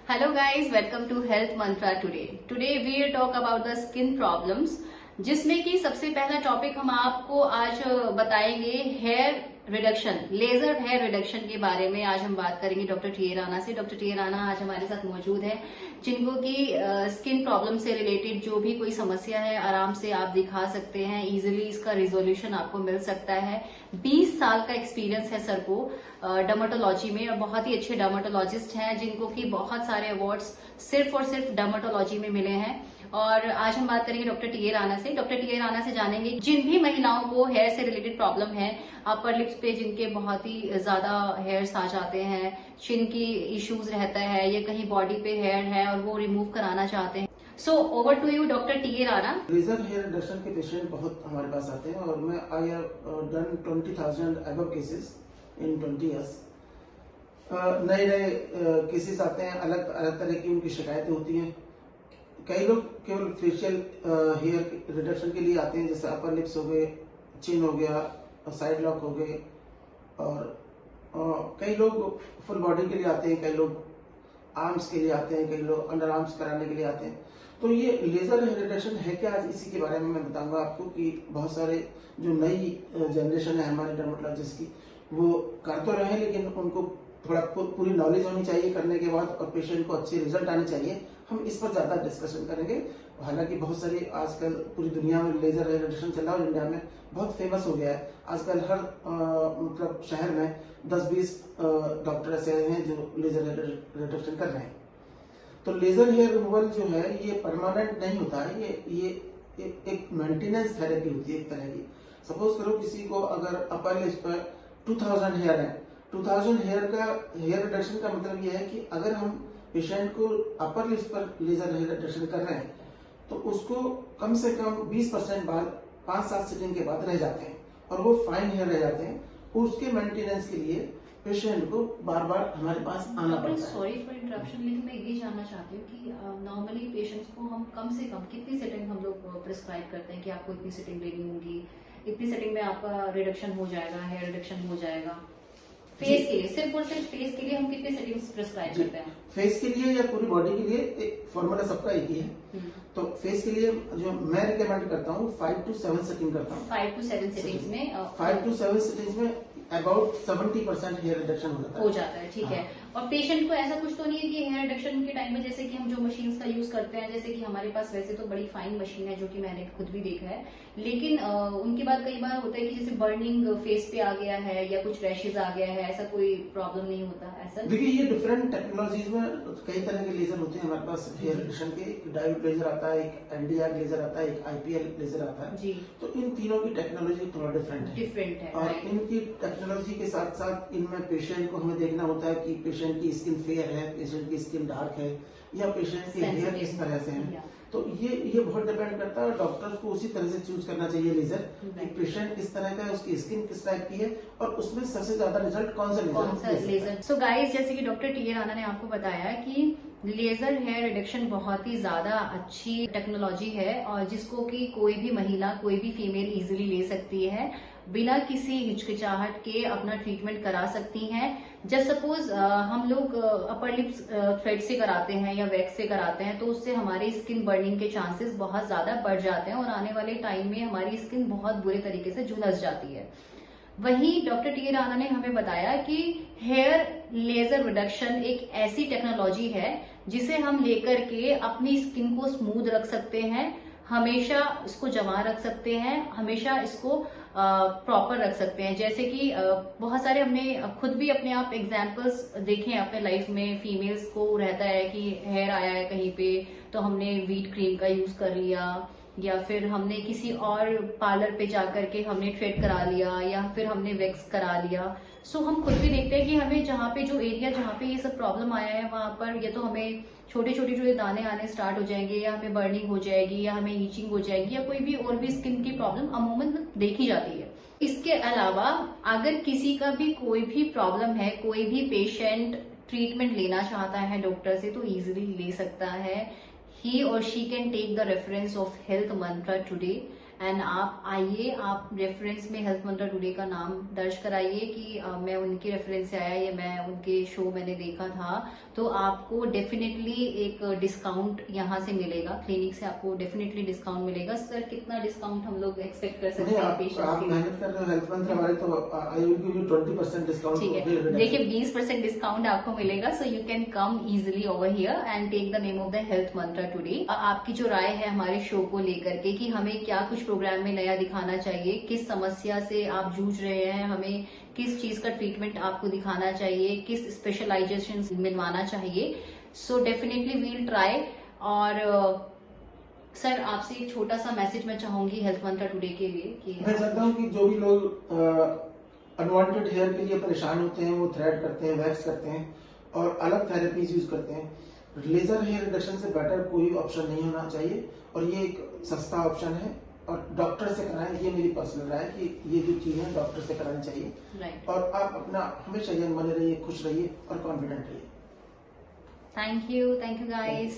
Hello guys, welcome to Health Mantra today. Today we talk about the skin problems, जिसमें कि सबसे पहला topic हम आपको आज बताएंगे hair reduction, laser hair reduction के बारे में। आज हम बात करेंगे डॉक्टर टी ए राणा से। डॉक्टर टी ए राणा आज हमारे साथ मौजूद है, जिनको कि स्किन प्रॉब्लम से रिलेटेड जो भी कोई समस्या है आराम से आप दिखा सकते हैं, इजीली इसका रिजोल्यूशन आपको मिल सकता है। 20 साल का एक्सपीरियंस है सर को डर्मेटोलॉजी में, और बहुत ही अच्छे डर्मेटोलॉजिस्ट हैं जिनको कि बहुत सारे अवार्ड्स सिर्फ और सिर्फ डर्मेटोलॉजी में मिले हैं। और आज हम बात करेंगे डॉक्टर टी ए राणा से। डॉक्टर टी ए राणा से जानेंगे जिन भी महिलाओं को हेयर से रिलेटेड प्रॉब्लम है, अपर लिप्स पे जिनके बहुत ही ज्यादा हेयर्स आ जाते हैं, चिन की इश्यूज रहता है, या कहीं बॉडी पे हेयर है और वो रिमूव कराना चाहते हैं। So over to you doctor T A Rana. Laser hair reduction के पेशेंट बहुत हमारे पास आते हैं और मैं I have done 20,000 above cases in 20 years. नए केसेस आते हैं, अलग अलग तरह की उनकी शिकायतें होती हैं। कई लोग केवल फेशियल हेयर रिडक्शन के लिए आते हैं, जैसे अपर लिप्स हो गए, चिन हो गया, साइड लॉक हो गए, और कई लोग फुल बॉडी के लिए आते हैं, कई लोग आर्म्स के लिए आते हैं, कई लोग अंडर आर्म्स कराने के लिए आते हैं। तो ये लेजर हेयर रिडक्शन है क्या, आज इसी के बारे में मैं बताऊंगा आपको कि बहुत सारे जो नई जनरेशन है हमारे डर्मेटोलॉजिस्ट की, वो कर तो रहे हैं, लेकिन उनको थोड़ा पूरी नॉलेज होनी चाहिए करने के बाद, और पेशेंट को अच्छे रिजल्ट आने चाहिए। हम इस पर ज्यादा डिस्कशन करेंगे। हालांकि बहुत सारी आजकल पूरी दुनिया में लेजर हेयर रिडक्शन चल रहा है और इंडिया में बहुत फेमस हो गया है। आजकल हर मतलब शहर में 10-20 डॉक्टर ऐसे हैं जो लेजर हेयर रिडक्शन कर रहे हैं। तो लेजर हेयर रिमूवल जो है ये परमानेंट नहीं होता है, ये एक मेंटेनेंस थेरेपी होती है एक तरह की। सपोज करो किसी को अगर अपर लिप्स पर 2000 हेयर है, 2000 हेयर रिडक्शन का मतलब ये है कि अगर हम पेशेंट को अपर लिप्स पर लेजर हेयर रिडक्शन कर रहे हैं तो उसको कम से कम 20% बाल 5-7 सिटिंग के बाद रह जाते हैं और वो फाइन हेयर रह जाते हैं। उसके मेंटेनेंस के लिए पेशेंट को बार बार हमारे पास आना पड़ता है। सॉरी फॉर इंटरप्शन, लेकिन मैं ये जानना चाहती हूँ कि नॉर्मली पेशेंट्स को हम कम से कम कितनी सेटिंग हम लोग प्रिस्क्राइब करते हैं कि आपको इतनी सेटिंग लेनी होगी, इतनी सेटिंग में आपका रिडक्शन हो जाएगा, हेयर रिडक्शन हो जाएगा। फेस के लिए, सिर्फ और सिर्फ फेस के लिए हम कितने सेटिंग्स प्रिस्क्राइब करते हैं? फेस के लिए या पूरी बॉडी के लिए एक फॉर्मूला सबका एक ही है। तो फेस के लिए जो मैं रिकमेंड करता हूँ 5 to 7 सेटिंग करता हूँ। 5 to 7 सेटिंग्स में 5 to 7 सेटिंग्स में अबाउट 70% हेयर रिडक्शन हो जाता है। ठीक है। और पेशेंट को ऐसा कुछ तो नहीं है कि हेयर रिडक्शन के टाइम में जैसे कि हम जो मशीन्स का यूज करते हैं, जैसे कि हमारे पास वैसे तो बड़ी फाइन मशीन है जो कि मैंने खुद भी देखा है, लेकिन उनके बाद कई बार होता है कि जैसे बर्निंग फेस पे आ गया है या कुछ रैशेज आ गया है, ऐसा कोई प्रॉब्लम नहीं होता? ऐसा देखिए, ये डिफरेंट टेक्नोलॉजीज में कई तरह के लेजर होते हैं हमारे पास हेयर रिडक्शन के। एक डायोड लेजर आता है, एक एनडीआर लेजर आता है, एक आईपीएल लेजर आता है जी। तो इन तीनों की टेक्नोलॉजी थोड़ा डिफरेंट है और इनकी टेक्नोलॉजी के साथ साथ इनमें पेशेंट को हमें देखना होता है कि पेशेंट की स्किन फेयर है, पेशेंट की स्किन डार्क है, या पेशेंट के हेयर किस तरह से हैं। तो ये बहुत डिपेंड करता है और डॉक्टर्स को उसी तरह से चूज करना चाहिए लेजर कि पेशेंट किस तरह का है, उसकी स्किन किस टाइप की है और उसमें सबसे ज्यादा रिजल्ट कौन सा लेजर। सो गाइस, जैसे कि डॉक्टर टी ए राणा ने आपको बताया कि लेजर हेयर रिडक्शन बहुत ही ज्यादा अच्छी टेक्नोलॉजी है और जिसको कि कोई भी महिला, कोई भी फीमेल इजीली ले सकती है, बिना किसी हिचकिचाहट के अपना ट्रीटमेंट करा सकती हैं। जब सपोज हम लोग अपर लिप्स थ्रेड से कराते हैं या वैक्स से कराते हैं तो उससे हमारी स्किन बर्निंग के चांसेस बहुत ज्यादा बढ़ जाते हैं और आने वाले टाइम में हमारी स्किन बहुत बुरे तरीके से झुलस जाती है। वहीं डॉक्टर टी ए राणा ने हमें बताया कि हेयर लेजर रिडक्शन एक ऐसी टेक्नोलॉजी है जिसे हम लेकर के अपनी स्किन को स्मूथ रख सकते हैं, हमेशा इसको जमा रख सकते हैं, हमेशा इसको प्रॉपर रख सकते हैं। जैसे कि बहुत सारे हमने खुद भी अपने आप एग्जाम्पल्स देखे हैं अपने लाइफ में। फीमेल्स को रहता है कि हेयर आया है कहीं पे तो हमने व्हीट क्रीम का यूज कर लिया, या फिर हमने किसी और पार्लर पे जाकर के हमने थ्रेड करा लिया, या फिर हमने वैक्स करा लिया। सो हम खुद भी देखते हैं कि हमें जहाँ पे जो एरिया जहाँ पे ये सब प्रॉब्लम आया है वहां पर या तो हमें छोटे छोटे जो दाने आने स्टार्ट हो जाएंगे, या हमें बर्निंग हो जाएगी, या हमें ईचिंग हो जाएगी, या कोई भी और भी स्किन की प्रॉब्लम अमूमन देखी जाती है। इसके अलावा अगर किसी का भी कोई भी प्रॉब्लम है, कोई भी पेशेंट ट्रीटमेंट लेना चाहता है डॉक्टर से तो इजीली ले सकता है। He or she can take the reference of Health Mantra today and आप आइए, आप रेफरेंस में हेल्थ मंत्रा टुडे का नाम दर्ज कराइए कि मैं उनके रेफरेंस से आया या मैं उनके शो मैंने देखा था, तो आपको डेफिनेटली एक डिस्काउंट यहाँ से मिलेगा, क्लिनिक से आपको डेफिनेटली डिस्काउंट मिलेगा। सर कितना डिस्काउंट हम लोग एक्सपेक्ट कर सकते हैं पेशेंट्स आप के लिए? मेहनत कर रहे हो हेल्थ मंत्रा वाले, तो I will give you 20% discount. ठीक है, देखिए 20% डिस्काउंट आपको मिलेगा। So you can come easily over here and take the name of the Health Mantra today. आपकी जो राय है हमारे शो को लेकर के कि हमें क्या कुछ प्रोग्राम में नया दिखाना चाहिए, किस समस्या से आप जूझ रहे हैं, हमें किस चीज का ट्रीटमेंट आपको दिखाना चाहिए, किस स्पेशलाइजेशन मिलवाना चाहिए, सो डेफिनेटली वील ट्राई। और सर आपसे एक छोटा सा मैसेज मैं चाहूंगी हेल्थ मंत्रा टुडे के लिए कि मैं चाहता हूँ कि जो भी लोग अनवांटेड हेयर के लिए परेशान होते हैं, वो थ्रेड करते हैं, वैक्स करते हैं और अलग थेरेपीज यूज करते हैं, लेजर हेयर रिडक्शन से बेटर कोई ऑप्शन नहीं होना चाहिए। और ये एक सस्ता ऑप्शन है और डॉक्टर से कराएं, ये मेरी पर्सनल राय है कि ये जो चीज है डॉक्टर से करानी चाहिए। राइट। और आप अपना हमेशा यंग बने रहिए, खुश रहिए और कॉन्फिडेंट रहिए। Thank you guys.